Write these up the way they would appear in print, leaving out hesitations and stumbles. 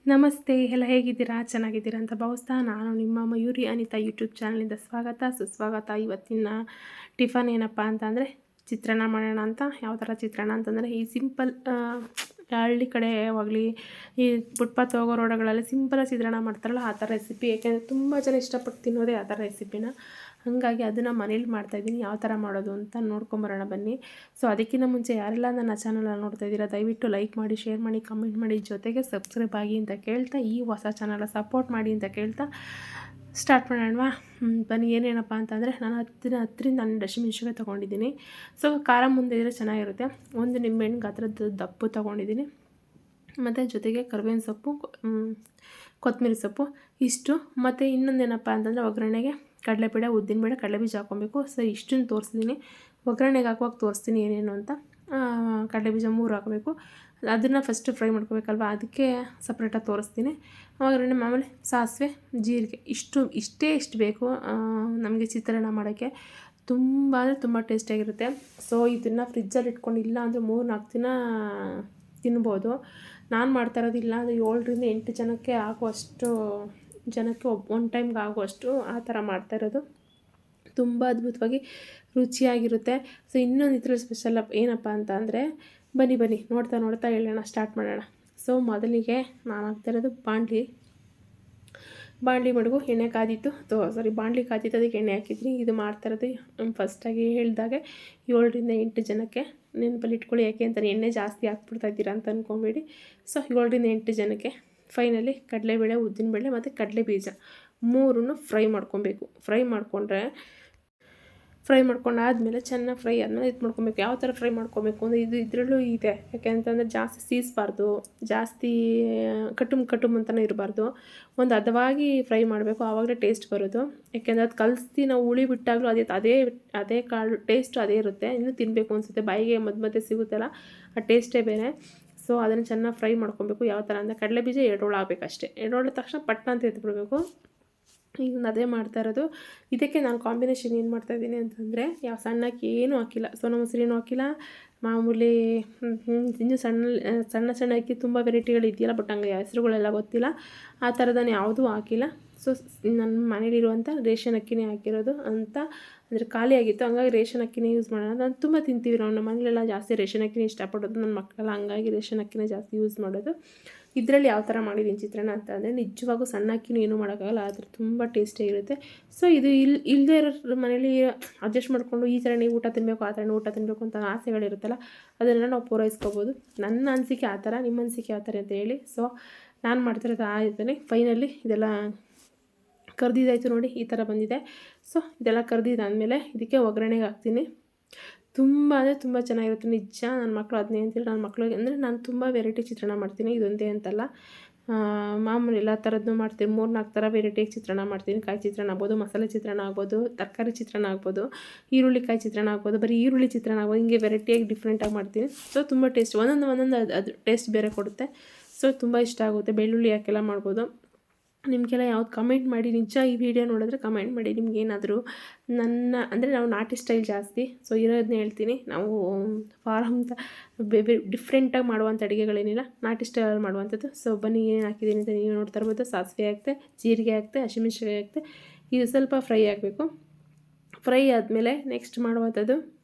ನಮಸ್ತೆ, ಎಲ್ಲ ಹೇಗಿದ್ದೀರಾ? ಚೆನ್ನಾಗಿದ್ದೀರಾ ಅಂತ ಭಾವಿಸ್ತಾ, ನಾನು ನಿಮ್ಮ ಮಯೂರಿ ಅನಿತಾ ಯೂಟ್ಯೂಬ್ ಚಾನಲಿಂದ ಸ್ವಾಗತ ಸುಸ್ವಾಗತ. ಇವತ್ತಿನ ಟಿಫನ್ ಏನಪ್ಪ ಅಂತಂದರೆ ಚಿತ್ರಾನ್ನ ಮಾಡೋಣ ಅಂತ. ಯಾವ ಥರ ಚಿತ್ರಾನ್ನ ಅಂತಂದರೆ ಈ ಸಿಂಪಲ್ ಹಳ್ಳಿ ಕಡೆ ಯಾವಾಗಲಿ ಈ ಫುಟ್ಪಾತ್ ಹೋಗೋ ರೋಡ್ಗಳಲ್ಲಿ ಸಿಂಪಲಾಗಿ ಚಿತ್ರಾನ್ನ ಮಾಡ್ತಾರಲ್ಲ ಆ ಥರ ರೆಸಿಪಿ. ಏಕೆಂದರೆ ತುಂಬ ಜನ ಇಷ್ಟಪಟ್ಟು ತಿನ್ನೋದೇ ಆ ಥರ ರೆಸಿಪಿನ. ಹಾಗಾಗಿ ಅದನ್ನು ಮನೇಲಿ ಮಾಡ್ತಾಯಿದ್ದೀನಿ. ಯಾವ ಥರ ಮಾಡೋದು ಅಂತ ನೋಡ್ಕೊಂಬರೋಣ ಬನ್ನಿ. ಸೊ ಅದಕ್ಕಿಂತ ಮುಂಚೆ ಯಾರೆಲ್ಲ ನನ್ನ ಚಾನಲನ್ನು ನೋಡ್ತಾ ಇದ್ದೀರಾ ದಯವಿಟ್ಟು ಲೈಕ್ ಮಾಡಿ, ಶೇರ್ ಮಾಡಿ, ಕಮೆಂಟ್ ಮಾಡಿ, ಜೊತೆಗೆ ಸಬ್ಸ್ಕ್ರೈಬ್ ಆಗಿ ಅಂತ ಕೇಳ್ತಾ, ಈ ಹೊಸ ಚಾನಲ್ ಸಪೋರ್ಟ್ ಮಾಡಿ ಅಂತ ಕೇಳ್ತಾ ಸ್ಟಾರ್ಟ್ ಮಾಡೋಣವಾ? ಬನ್ನಿ. ಏನೇನಪ್ಪ ಅಂತಂದರೆ ನಾನು 10ರಿಂದ 12 ಹಸಿಮೆಣಸಿನ್ಕಾಯಿ ತೊಗೊಂಡಿದ್ದೀನಿ. ಸೊ ಖಾರ ಮುಂದೆ ಇದ್ದರೆ ಚೆನ್ನಾಗಿರುತ್ತೆ. ಒಂದು ನಿಂಬೆಹಣ್ಣು ಗಾತ್ರದ ದಪ್ಪು ತೊಗೊಂಡಿದ್ದೀನಿ. ಮತ್ತು ಜೊತೆಗೆ ಕರಿಬೇವಿನ ಸೊಪ್ಪು, ಕೊತ್ತಂಬರಿ ಸೊಪ್ಪು ಇಷ್ಟು. ಮತ್ತು ಇನ್ನೊಂದೇನಪ್ಪ ಅಂತಂದರೆ ಒಗ್ಗರಣೆಗೆ ಕಡಲೆಬೇಳೆ, ಉದ್ದಿನಬೇಳೆ, ಕಡಲೆಬೀಜ ಹಾಕ್ಕೊಬೇಕು. ಸೊ ಇಷ್ಟನ್ನು ತೋರಿಸ್ತೀನಿ. ಒಗ್ಗರಣೆಗೆ ಹಾಕುವಾಗ ತೋರಿಸ್ತೀನಿ ಏನೇನು ಅಂತ. ಕಡಲೆಬೀಜ 3 ಹಾಕಬೇಕು. ಅದನ್ನು ಫಸ್ಟು ಫ್ರೈ ಮಾಡ್ಕೋಬೇಕಲ್ವ, ಅದಕ್ಕೆ ಸಪ್ರೇಟಾಗಿ ತೋರಿಸ್ತೀನಿ. ಒಗ್ಗರಣೆ ಮಾಮೂಲಿ ಸಾಸಿವೆ, ಜೀರಿಗೆ ಇಷ್ಟು ಬೇಕು ನಮಗೆ ಚಿತ್ರಾನ್ನ ಮಾಡೋಕ್ಕೆ. ತುಂಬ ಅಂದರೆ ತುಂಬ ಟೇಸ್ಟಿಯಾಗಿರುತ್ತೆ. ಸೊ ಇದನ್ನು ಫ್ರಿಜ್ಜಲ್ಲಿ ಇಟ್ಕೊಂಡು ಇಲ್ಲ ಅಂದರೆ 3-4 ದಿನ ತಿನ್ಬೋದು. ನಾನು ಮಾಡ್ತಾ ಇರೋದು ಇಲ್ಲ ಅಂದರೆ 7ರಿಂದ 8 ಜನಕ್ಕೆ ಆಗುವಷ್ಟು ಜನಕ್ಕೆ ಒನ್ ಟೈಮ್ಗೆ ಆಗುವಷ್ಟು ಆ ಥರ ಮಾಡ್ತಾಯಿರೋದು. ತುಂಬ ಅದ್ಭುತವಾಗಿ ರುಚಿಯಾಗಿರುತ್ತೆ. ಸೊ ಇನ್ನೊಂದು ಇದ್ರಲ್ಲಿ ಸ್ಪೆಷಲ್ ಏನಪ್ಪ ಅಂತ ಅಂದರೆ ಬನ್ನಿ ನೋಡ್ತಾ ಹೇಳೋಣ, ಸ್ಟಾರ್ಟ್ ಮಾಡೋಣ. ಸೊ ಮೊದಲಿಗೆ ನಾನು ಹಾಕ್ತಾಯಿರೋದು ಬಾಣಲಿ ಮಡಗು ಎಣ್ಣೆ ಕಾದಿತ್ತು. ಬಾಣಲಿ ಕಾದಿತ್ತು, ಅದಕ್ಕೆ ಎಣ್ಣೆ ಹಾಕಿದ್ರಿ. ಇದು ಮಾಡ್ತಾಯಿರೋದು ಫಸ್ಟಾಗಿ ಹೇಳಿದಾಗೆ 7ರಿಂದ 8 ಜನಕ್ಕೆ ನೆನಪಲ್ಲಿ ಇಟ್ಕೊಳ್ಳಿ. ಯಾಕೆ ಅಂತಾರೆ ಎಣ್ಣೆ ಜಾಸ್ತಿ ಹಾಕ್ಬಿಡ್ತಾಯಿದ್ದೀರಾ ಅಂತ ಅಂದ್ಕೊಬೇಡಿ. ಸೊ 7ರಿಂದ 8 ಜನಕ್ಕೆ ಫೈನಲಿ ಕಡಲೆಬೇಳೆ, ಉದ್ದಿನಬೇಳೆ ಮತ್ತು ಕಡಲೆಬೀಜ 3 ಫ್ರೈ ಮಾಡ್ಕೊಂಡಾದಮೇಲೆ ಚೆನ್ನಾಗಿ ಫ್ರೈ ಆದಮೇಲೆ ಇದು ಮಾಡ್ಕೊಬೇಕು. ಯಾವ ಥರ ಫ್ರೈ ಮಾಡ್ಕೊಬೇಕು ಅಂದರೆ ಇದರಲ್ಲೂ ಇದೆ. ಯಾಕೆ ಅಂತಂದರೆ ಜಾಸ್ತಿ ಸೀಸಬಾರ್ದು, ಜಾಸ್ತಿ ಕಟುಮ್ ಅಂತಲೇ ಇರಬಾರ್ದು. ಒಂದು ಹದವಾಗಿ ಫ್ರೈ ಮಾಡಬೇಕು, ಆವಾಗಲೇ ಟೇಸ್ಟ್ ಬರೋದು. ಯಾಕೆಂದರೆ ಅದು ಕಲಸಿ ನಾವು ಹುಳಿ ಬಿಟ್ಟಾಗಲೂ ಅದೇ ಕಾಳು ಟೇಸ್ಟು ಅದೇ ಇರುತ್ತೆ. ಇನ್ನೂ ತಿನ್ನಬೇಕು ಅನಿಸುತ್ತೆ, ಬಾಯಿಗೆ ಮಧ್ಯೆ ಸಿಗುತ್ತಲ್ಲ, ಆ ಟೇಸ್ಟೇ ಬೇರೆ. ಸೊ ಅದನ್ನು ಚೆನ್ನಾಗಿ ಫ್ರೈ ಮಾಡ್ಕೊಬೇಕು. ಯಾವ ಥರ ಅಂದರೆ ಕಡಲೆಬೀಜ 2 ಹೋಳು ಆಗಬೇಕಷ್ಟೇ. 2 ಹೋಳಿದ ತಕ್ಷಣ ಪಟ್ನ ಅಂತ ಎತ್ಬಿಡಬೇಕು. ಈಗ ಅದೇ ಮಾಡ್ತಾ ಇರೋದು. ಇದಕ್ಕೆ ನಾನು ಕಾಂಬಿನೇಷನ್ ಏನು ಮಾಡ್ತಾಯಿದ್ದೀನಿ ಅಂತಂದರೆ ಯಾವ ಸಣ್ಣ ಅಕ್ಕಿ ಏನೂ ಹಾಕಿಲ್ಲ, ಸೋನಾ ಮಸೂರಿ ಏನೂ ಹಾಕಿಲ್ಲ. ಮಾಮೂಲಿ ಇನ್ನೂ ಸಣ್ಣ ಅಕ್ಕಿ ತುಂಬ ವೆರೈಟಿಗಳಿದೆಯಲ್ಲ, ಬಟ್ ಹಂಗೆ ಹೆಸರುಗಳೆಲ್ಲ ಗೊತ್ತಿಲ್ಲ. ಆ ಥರದನ್ನು ಯಾವುದೂ ಹಾಕಿಲ್ಲ. ಸೊ ನನ್ನ ಮನೇಲಿರುವಂಥ ರೇಷನ್ ಅಕ್ಕಿನೇ ಹಾಕಿರೋದು ಅಂತ. ಅಂದರೆ ಖಾಲಿ ಆಗಿತ್ತು, ಹಂಗಾಗಿ ರೇಷನ್ ಅಕ್ಕಿನೇ ಯೂಸ್ ಮಾಡೋಣ. ನಾನು ತುಂಬ ತಿಂತೀವಿ, ನಮ್ಮ ಮನೇಲೆಲ್ಲ ಜಾಸ್ತಿ ರೇಷನ್ ಅಕ್ಕಿನೇ ಇಷ್ಟಪಡೋದು, ನನ್ನ ಮಕ್ಕಳೆಲ್ಲ. ಹಂಗಾಗಿ ರೇಷನ್ ಅಕ್ಕಿನೇ ಜಾಸ್ತಿ ಯೂಸ್ ಮಾಡೋದು. ಇದರಲ್ಲಿ ಯಾವ ಥರ ಮಾಡಿದ್ದೀನಿ ಚಿತ್ರಾನ್ನ ಅಂತ ಅಂದರೆ ನಿಜವಾಗೂ ಸಣ್ಣ ಅಕ್ಕಿನೂ ಏನೂ ಮಾಡೋಕ್ಕಾಗಲ್ಲ, ಆದರೆ ತುಂಬ ಟೇಸ್ಟಿಯಾಗಿರುತ್ತೆ. ಸೊ ಇದು ಇಲ್ಲದೇ ಇರೋ ಮನೇಲಿ ಅಡ್ಜಸ್ಟ್ ಮಾಡಿಕೊಂಡು ಈ ಥರನೇ ಊಟ ತಿನ್ನಬೇಕು, ಆ ಥರನೇ ಊಟ ತಿನ್ನಬೇಕು ಅಂತ ಆಸೆಗಳಿರುತ್ತಲ್ಲ, ಅದನ್ನೆಲ್ಲ ನಾವು ಪೂರೈಸ್ಕೋಬೋದು. ನನ್ನ ಅನಿಸಿಕೆ ಆ ಥರ, ನಿಮ್ಮ ಅನಿಸಿಕೆ ಯಾವ ಥರ ಅಂತ ಹೇಳಿ. ಸೊ ನಾನು ಮಾಡ್ತಿರೋದು ಆ ಇದನ್ನೇ. ಫೈನಲಿ ಇದೆಲ್ಲ ಕರ್ದಿದ್ದಾಯಿತು ನೋಡಿ, ಈ ಥರ ಬಂದಿದೆ. ಸೊ ಇದೆಲ್ಲ ಕರ್ದಿದ್ದಾದಮೇಲೆ ಇದಕ್ಕೆ ಒಗ್ಗರಣೆಗೆ ಹಾಕ್ತೀನಿ. ತುಂಬ ಅಂದರೆ ತುಂಬ ಚೆನ್ನಾಗಿರುತ್ತೆ ನಿಜ. ನನ್ನ ಮಕ್ಕಳು ಅದನ್ನೇ ಅಂತಿಲ್ಲ. ನನ್ನ ಮಕ್ಕಳಿಗೆ ಅಂದರೆ ನಾನು ತುಂಬ ವೆರೈಟಿ ಚಿತ್ರಾನ್ನ ಮಾಡ್ತೀನಿ, ಇದೊಂದೇ ಅಂತಲ್ಲ. ಮಾಮೂಲಿ ಎಲ್ಲ ಥರದ್ದು ಮಾಡ್ತೀನಿ. 3-4 ಥರ ವೆರೈಟಿಯಾಗಿ ಚಿತ್ರಾನ್ನ ಮಾಡ್ತೀನಿ. ಕಾಯಿ ಚಿತ್ರಾನ್ನ ಆಗ್ಬೋದು, ಮಸಾಲೆ ಚಿತ್ರಾನ್ನ ಆಗ್ಬೋದು, ತರಕಾರಿ ಚಿತ್ರಾನ್ನ ಆಗ್ಬೋದು, ಈರುಳ್ಳಿಕಾಯಿ ಚಿತ್ರಾನ್ನ ಆಗ್ಬೋದು, ಬರೀ ಈರುಳ್ಳಿ ಚಿತ್ರಾನ್ನ ಆಗ್ಬೋದು. ಹಿಂಗೆ ವೆರೈಟಿಯಾಗಿ ಡಿಫ್ರೆಂಟಾಗಿ ಮಾಡ್ತೀನಿ. ಸೊ ತುಂಬ ಟೇಸ್ಟ್, ಒಂದೊಂದು ಅದು ಟೇಸ್ಟ್ ಬೇರೆ ಕೊಡುತ್ತೆ. ಸೊ ತುಂಬ ಇಷ್ಟ ಆಗುತ್ತೆ. ಬೆಳ್ಳುಳ್ಳಿ ಹಾಕೆಲ್ಲ ಮಾಡ್ಬೋದು. ನಿಮಗೆಲ್ಲ ಯಾವ್ದು ಕಮೆಂಟ್ ಮಾಡಿ, ನಿಜ ಈ ವಿಡಿಯೋ ನೋಡಿದ್ರೆ ಕಮೆಂಟ್ ಮಾಡಿ. ನಿಮಗೇನಾದರೂ ಅಂದರೆ ನಾವು ನಾಟಿ ಸ್ಟೈಲ್ ಜಾಸ್ತಿ, ಸೊ ಇರೋದನ್ನ ಹೇಳ್ತೀನಿ. ನಾವು ಫಾರಮ್ ಡಿಫ್ರೆಂಟಾಗಿ ಮಾಡುವಂಥ ಅಡುಗೆಗಳೇನಿಲ್ಲ, ನಾಟಿ ಸ್ಟೈಲಲ್ಲಿ ಮಾಡುವಂಥದ್ದು. ಸೊ ಬನ್ನಿ ಏನೇನು ಹಾಕಿದ್ದೀನಿ ಅಂತ ನೀವು ನೋಡ್ತಾ ಇರ್ಬೋದು. ಸಾಸಿವೆ ಹಾಕ್ತೆ, ಜೀರಿಗೆ ಹಾಕ್ತೆ, ಹಸಿಮೆಣ್ಸಿನ್ಕಾಯಿ ಹಾಕ್ತೆ. ಇದು ಸ್ವಲ್ಪ ಫ್ರೈ ಆಗಬೇಕು. ಫ್ರೈ ಆದಮೇಲೆ ನೆಕ್ಸ್ಟ್ ಮಾಡುವಂಥದ್ದು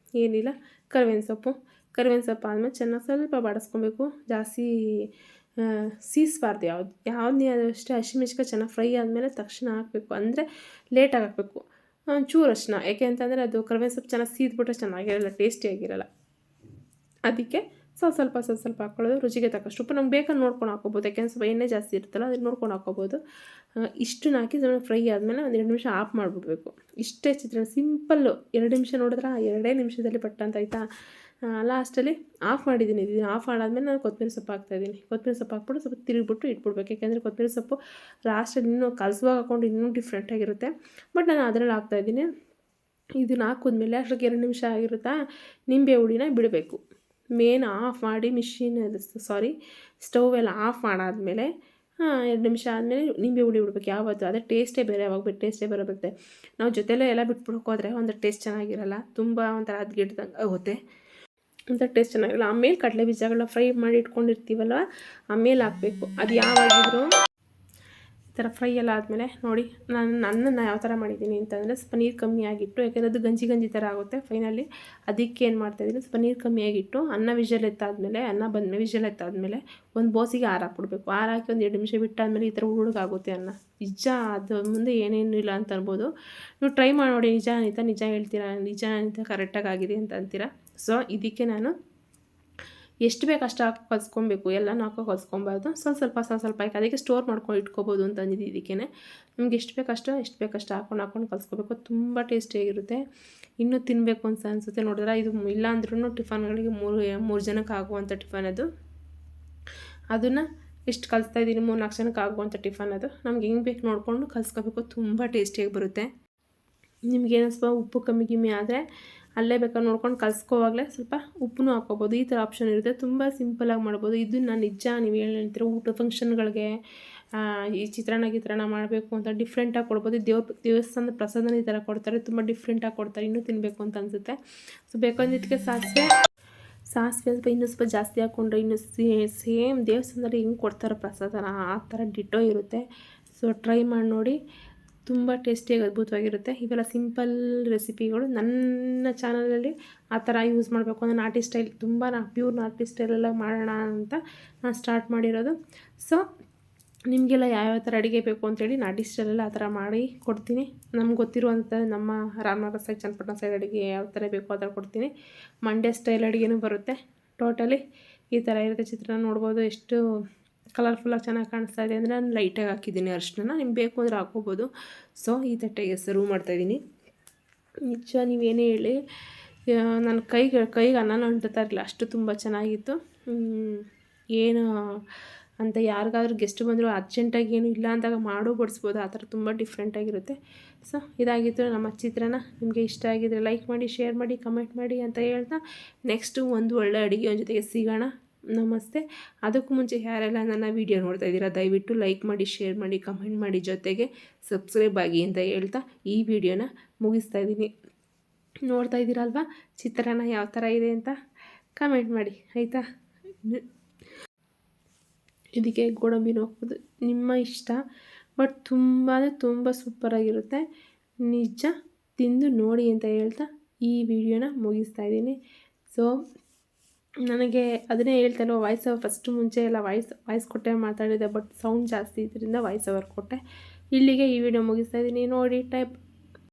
ಏನಿಲ್ಲ, ಕರಿಬೇವಿನ ಸೊಪ್ಪು ಆದಮೇಲೆ ಚೆನ್ನಾಗಿ ಸ್ವಲ್ಪ ಬಾಡಿಸ್ಕೊಬೇಕು. ಜಾಸ್ತಿ ಸೀಸಬಾರ್ದು ಯಾವ್ದು ಅಷ್ಟೇ. ಹಸಿಮೆಣ್ಸಿನ್ಕಾಯಿ ಚೆನ್ನಾಗಿ ಫ್ರೈ ಆದಮೇಲೆ ತಕ್ಷಣ ಹಾಕಬೇಕು, ಅಂದರೆ ಲೇಟಾಗಿ ಹಾಕಬೇಕು. ಚೂರು ಅರಿಶಿನ, ಯಾಕೆ ಅಂತಂದರೆ ಅದು ಕರಿಬೇವಿನ ಸೊಪ್ಪು ಚೆನ್ನಾಗಿ ಸೀದ್ಬಿಟ್ರೆ ಚೆನ್ನಾಗಿರಲ್ಲ, ಟೇಸ್ಟಿಯಾಗಿರಲ್ಲ. ಅದಕ್ಕೆ ಸ್ವಲ್ಪ ಹಾಕ್ಕೊಳ್ಳೋದು. ರುಚಿಗೆ ತಕ್ಕಷ್ಟು ಉಪ್ಪು ನಮ್ಗೆ ಬೇಕಾದ್ರೆ ನೋಡ್ಕೊಂಡು ಹಾಕ್ಕೋಬೋದು, ಯಾಕೆಂದರೆ ಸ್ವಲ್ಪ ಎಣ್ಣೆ ಜಾಸ್ತಿ ಇರುತ್ತಲ್ಲ, ಅದನ್ನು ನೋಡ್ಕೊಂಡು ಹಾಕ್ಕೋಬೋದು. ಇಷ್ಟನ್ನ ಹಾಕಿ ಸ್ವಲ್ಪ ಫ್ರೈ ಆದಮೇಲೆ ಒಂದು 2 ನಿಮಿಷ ಆಫ್ ಮಾಡಿಬಿಡ್ಬೇಕು. ಇಷ್ಟೇ ಚಿತ್ರಾನ್ನ, ಸಿಂಪಲ್ಲು. 2 ನಿಮಿಷ ನೋಡಿದ್ರೆ 2 ನಿಮಿಷದಲ್ಲಿ ಪಟ್ಟಂತ ಆಯಿತಾ. ಲಾಸ್ಟಲ್ಲಿ ಆಫ್ ಮಾಡಿದ್ದೀನಿ. ಇದನ್ನು ಆಫ್ ಮಾಡಾದ್ಮೇಲೆ ನಾನು ಕೊತ್ತಂಬರಿ ಸೊಪ್ಪು ಹಾಕ್ತಾಯಿದ್ದೀನಿ. ಕೊತ್ತಂಬರಿ ಸೊಪ್ಪು ಹಾಕ್ಬಿಟ್ಟು ಸ್ವಲ್ಪ ತಿರುಗಿಬಿಟ್ಟು ಇಟ್ಬಿಡ್ಬೇಕು. ಯಾಕೆಂದರೆ ಕೊತ್ತಂಬರಿ ಸೊಪ್ಪು ಲಾಸ್ಟಲ್ಲಿ ಇನ್ನೂ ಕಲಸುವಾಗ ಹಾಕ್ಕೊಂಡು ಇನ್ನೂ ಡಿಫ್ರೆಂಟಾಗಿರುತ್ತೆ. ಬಟ್ ನಾನು ಅದರಲ್ಲಿ ಹಾಕ್ತಾಯಿದ್ದೀನಿ. ಇದನ್ನು ಹಾಕಿದ್ಮೇಲೆ ಅಷ್ಟಕ್ಕೆ 2 ನಿಮಿಷ ಆಗಿರುತ್ತಾ, ನಿಂಬೆ ಹುಳಿನ ಬಿಡಬೇಕು. ಮೇನ್ ಆಫ್ ಮಾಡಿ ಸ್ಟವ್ ಎಲ್ಲ ಆಫ್ ಮಾಡಾದಮೇಲೆ 2 ನಿಮಿಷ ಆದಮೇಲೆ ನಿಂಬೆ ಹುಳಿ ಬಿಡ್ಬೇಕು. ಯಾವತ್ತು ಅದೇ ಟೇಸ್ಟೇ ಬೇರೆ, ಅವಾಗ ಟೇಸ್ಟೇ ಬರುತ್ತೆ. ನಾವು ಜೊತೆಲೇ ಎಲ್ಲ ಬಿಟ್ಬಿಡೋಕೆ ಹೋದರೆ ಒಂದು ಟೇಸ್ಟ್ ಚೆನ್ನಾಗಿರಲ್ಲ, ತುಂಬ ಒಂಥರ ಹದ್ಗೆಡ್ದಂಗೆ ಆಗುತ್ತೆ. ಒಂಥರ ಟೇಸ್ಟ್ ಚೆನ್ನಾಗಿರಲ್ಲ. ಆಮೇಲೆ ಕಡಲೆ ಬೀಜಗಳನ್ನ ಫ್ರೈ ಮಾಡಿ ಇಟ್ಕೊಂಡಿರ್ತೀವಲ್ವ ಆಮೇಲೆ ಹಾಕಬೇಕು. ಅದು ಯಾವಾಗಿದ್ರೂ ಈ ಥರ ಫ್ರೈ ಎಲ್ಲ ಆದಮೇಲೆ ನೋಡಿ ನಾನು ಯಾವ ಥರ ಮಾಡಿದ್ದೀನಿ ಅಂತಂದರೆ ಸ್ವಲ್ಪ ನೀರು ಕಮ್ಮಿ ಆಗಿಟ್ಟು, ಯಾಕೆಂದರೆ ಅದು ಗಂಜಿ ಗಂಜಿ ಥರ ಆಗುತ್ತೆ ಫೈನಲಿ. ಅದಕ್ಕೆ ಏನು ಮಾಡ್ತಾಯಿದ್ದೀನಿ, ಸ್ವಲ್ಪ ನೀರು ಕಮ್ಮಿ ಆಗಿಟ್ಟು ಅನ್ನ ವಿಷಲ್ ಎತ್ತಾದಮೇಲೆ ಒಂದು ಬೋಸಿಗೆ ಹಾರಾಕ್ಬಿಡ್ಬೇಕು. ಹಾರಾಕಿ ಒಂದು 2 ನಿಮಿಷ ಬಿಟ್ಟಾದಮೇಲೆ ಈ ಥರ ಹುಡುಗಾಗುತ್ತೆ ಅನ್ನ. ನಿಜ ಅದು ಮುಂದೆ ಏನೇನು ಇಲ್ಲ ಅಂತ ಅನ್ಬೋದು. ನೀವು ಟ್ರೈ ಮಾಡಿ ನೋಡಿ. ನಿಜ ಹೇಳ್ತೀರಾ, ನಿಜ ಕರೆಕ್ಟಾಗಿ ಆಗಿದೆ ಅಂತ ಅಂತೀರಾ. ಸೊ ಇದಕ್ಕೆ ನಾನು ಎಷ್ಟು ಬೇಕು ಅಷ್ಟು ಹಾಕಿ ಕಲಿಸ್ಕೊಬೇಕು, ಎಲ್ಲನೂ ಹಾಕೋ ಕಲಿಸ್ಕೊಬಾರ್ದು. ಸ್ವಲ್ಪ ಹಾಕಿ ಅದಕ್ಕೆ ಸ್ಟೋರ್ ಮಾಡ್ಕೊಂಡು ಇಟ್ಕೋಬೋದು ಅಂತ ಅಂದಿದ್ದು. ಇದಕ್ಕೇ ನಮ್ಗೆ ಎಷ್ಟು ಬೇಕಷ್ಟು ಹಾಕೊಂಡು ಕಲಿಸ್ಕೋಬೇಕು. ತುಂಬ ಟೇಸ್ಟಿಯಾಗಿರುತ್ತೆ. ಇನ್ನೂ ತಿನ್ನಬೇಕು ಅಂತ ಅನಿಸುತ್ತೆ. ನೋಡಿದ್ರೆ ಇದು ಇಲ್ಲ ಅಂದ್ರೂ ಟಿಫನ್ಗಳಿಗೆ 3 ಜನಕ್ಕೆ ಆಗುವಂಥ ಟಿಫನ್ ಅದು. ಅದನ್ನು ಎಷ್ಟು ಕಲಿಸ್ತಾ ಇದ್ದೀನಿ, 3-4 ಜನಕ್ಕೆ ಆಗುವಂಥ ಟಿಫನ್ ಅದು. ನಮ್ಗೆ ಹೆಂಗೆ ಬೇಕು ನೋಡಿಕೊಂಡು ಕಲಿಸ್ಕೋಬೇಕು. ತುಂಬ ಟೇಸ್ಟಿಯಾಗಿ ಬರುತ್ತೆ. ನಿಮ್ಗೇನೋ ಸ್ವಲ್ಪ ಉಪ್ಪು ಕಮ್ಮಿ ಆದರೆ ಅಲ್ಲೇ ಬೇಕಾದ್ರೆ ನೋಡ್ಕೊಂಡು ಕಲಿಸ್ಕೋವಾಗಲೇ ಸ್ವಲ್ಪ ಉಪ್ಪನ್ನು ಹಾಕ್ಕೋಬೋದು. ಈ ಥರ ಆಪ್ಷನ್ ಇರುತ್ತೆ. ತುಂಬ ಸಿಂಪಲಾಗಿ ಮಾಡ್ಬೋದು. ಇದು ನಾನು ನಿಜ ನೀವು ಹೇಳ್ತೀರ ಊಟ ಫಂಕ್ಷನ್ಗಳಿಗೆ ಈ ಚಿತ್ರಾನ್ನ ಮಾಡಬೇಕು ಅಂತ ಡಿಫ್ರೆಂಟಾಗಿ ಕೊಡ್ಬೋದು. ದೇವಸ್ಥಾನದ ಪ್ರಸಾದನ ಈ ಥರ ಕೊಡ್ತಾರೆ. ತುಂಬ ಡಿಫ್ರೆಂಟಾಗಿ ಕೊಡ್ತಾರೆ. ಇನ್ನೂ ತಿನ್ನಬೇಕು ಅಂತ ಅನಿಸುತ್ತೆ. ಸೊ ಬೇಕಂದಿದ್ದಕ್ಕೆ ಸಾಸಿವೆ ಸ್ವಲ್ಪ ಇನ್ನೂ ಸ್ವಲ್ಪ ಜಾಸ್ತಿ ಹಾಕ್ಕೊಂಡ್ರೆ ಇನ್ನೂ ಸೇಮ್ ದೇವಸ್ಥಾನದಲ್ಲಿ ಹೆಂಗೆ ಕೊಡ್ತಾರೆ ಪ್ರಸಾದನ ಆ ಥರ ಡಿಟೋ ಇರುತ್ತೆ. ಸೊ ಟ್ರೈ ಮಾಡಿ ನೋಡಿ. ತುಂಬ ಟೇಸ್ಟಿಯಾಗಿ ಅದ್ಭುತವಾಗಿರುತ್ತೆ. ಇವೆಲ್ಲ ಸಿಂಪಲ್ ರೆಸಿಪಿಗಳು. ನನ್ನ ಚಾನಲಲ್ಲಿ ಆ ಥರ ಯೂಸ್ ಮಾಡಬೇಕು ಅಂದರೆ ನಾಟಿ ಸ್ಟೈಲ್ ಪ್ಯೂರ್ ನಾಟಿ ಸ್ಟೈಲೆಲ್ಲ ಮಾಡೋಣ ಅಂತ ನಾನು ಸ್ಟಾರ್ಟ್ ಮಾಡಿರೋದು. ಸೊ ನಿಮಗೆಲ್ಲ ಯಾವ್ಯಾವ ಥರ ಅಡುಗೆ ಬೇಕು ಅಂತೇಳಿ ನಾಟಿ ಸ್ಟೈಲೆಲ್ಲ ಆ ಥರ ಮಾಡಿ ಕೊಡ್ತೀನಿ. ನಮ್ಗೆ ಗೊತ್ತಿರುವಂಥ ನಮ್ಮ ರಾಮನಗರ ಸೈಡ್, ಚನ್ನಪಟ್ಟಣ ಸೈಡ್ ಅಡುಗೆ ಯಾವ ಥರ ಬೇಕೋ ಆ ಥರ ಕೊಡ್ತೀನಿ. ಮಂಡ್ಯ ಸ್ಟೈಲ್ ಅಡುಗೆನೂ ಬರುತ್ತೆ. ಟೋಟಲಿ ಈ ಥರ ಇರುತ್ತೆ. ಚಿತ್ರಾನ್ನ ನೋಡ್ಬೋದು ಎಷ್ಟು ಕಲರ್ಫುಲ್ಲಾಗಿ ಚೆನ್ನಾಗಿ ಕಾಣಿಸ್ತಾ ಇದೆ ಅಂದರೆ ನಾನು ಲೈಟಾಗಿ ಹಾಕಿದ್ದೀನಿ ಅರಿಶಿನ. ನಿಮ್ಗೆ ಬೇಕು ಅಂದರೆ ಹಾಕ್ಕೋಬೋದು. ಸೊ ಈ ತಟ್ಟೆಗೆ ಸರ್ವ್ ಮಾಡ್ತಾಯಿದ್ದೀನಿ. ನಿಜ ನೀವೇನೇ ಹೇಳಿ ನನ್ನ ಕೈಗೆ ಅನ್ನನ ಅಂಟುತ್ತಾ ಇರಲಿಲ್ಲ, ಅಷ್ಟು ತುಂಬ ಚೆನ್ನಾಗಿತ್ತು. ಏನು ಅಂತ ಯಾರಿಗಾದ್ರೂ ಗೆಸ್ಟ್ ಬಂದರೂ ಅರ್ಜೆಂಟಾಗಿ ಏನೂ ಇಲ್ಲ ಅಂದಾಗ ಬಡಿಸ್ಬೋದು. ಆ ಥರ ತುಂಬ ಡಿಫ್ರೆಂಟಾಗಿರುತ್ತೆ. ಸೊ ಇದಾಗಿತ್ತು ನಮ್ಮ ಚಿತ್ರಾನ್ನ. ನಿಮಗೆ ಇಷ್ಟ ಆಗಿದ್ರೆ ಲೈಕ್ ಮಾಡಿ, ಶೇರ್ ಮಾಡಿ, ಕಮೆಂಟ್ ಮಾಡಿ ಅಂತ ಹೇಳ್ತಾ ನೆಕ್ಸ್ಟು ಒಂದು ಒಳ್ಳೆ ಅಡುಗೆ ಜೊತೆಗೆ ಸಿಗೋಣ. ನಮಸ್ತೆ. ಅದಕ್ಕೂ ಮುಂಚೆ ಯಾರೆಲ್ಲ ನನ್ನ ವೀಡಿಯೋ ನೋಡ್ತಾ ಇದ್ದೀರಾ ದಯವಿಟ್ಟು ಲೈಕ್ ಮಾಡಿ, ಶೇರ್ ಮಾಡಿ, ಕಮೆಂಟ್ ಮಾಡಿ, ಜೊತೆಗೆ ಸಬ್ಸ್ಕ್ರೈಬ್ ಆಗಿ ಅಂತ ಹೇಳ್ತಾ ಈ ವಿಡಿಯೋನ ಮುಗಿಸ್ತಾ ಇದ್ದೀನಿ. ನೋಡ್ತಾ ಇದ್ದೀರಲ್ವ ಚಿತ್ರಾನ್ನ ಯಾವ ಥರ ಇದೆ ಅಂತ ಕಮೆಂಟ್ ಮಾಡಿ ಆಯಿತಾ. ಇದಕ್ಕೆ ಗೋಡಂಬಿನೂ ಹಾಕ್ಬೋದು, ನಿಮ್ಮ ಇಷ್ಟ. ಬಟ್ ತುಂಬ ಸೂಪರಾಗಿರುತ್ತೆ. ನಿಜ ತಿಂದು ನೋಡಿ ಅಂತ ಹೇಳ್ತಾ ಈ ವಿಡಿಯೋನ ಮುಗಿಸ್ತಾ ಇದ್ದೀನಿ. ಸೊ ನನಗೆ ಅದನ್ನೇ ಹೇಳ್ತಾಯಿಲ್ಲ, ವಾಯ್ಸ್ ಓವರ್ ಫಸ್ಟು ಮುಂಚೆ ಎಲ್ಲ ವಾಯ್ಸ್ ಕೊಟ್ಟೆ ಮಾತಾಡಿದೆ. ಬಟ್ ಸೌಂಡ್ ಜಾಸ್ತಿ ಇದರಿಂದ ವಾಯ್ಸ್ ಓವರ್ ಕೊಟ್ಟೆ. ಇಲ್ಲಿಗೆ ಈ ವಿಡಿಯೋ ಮುಗಿಸ್ತಾ ಇದ್ದೀನಿ. ನೋಡಿ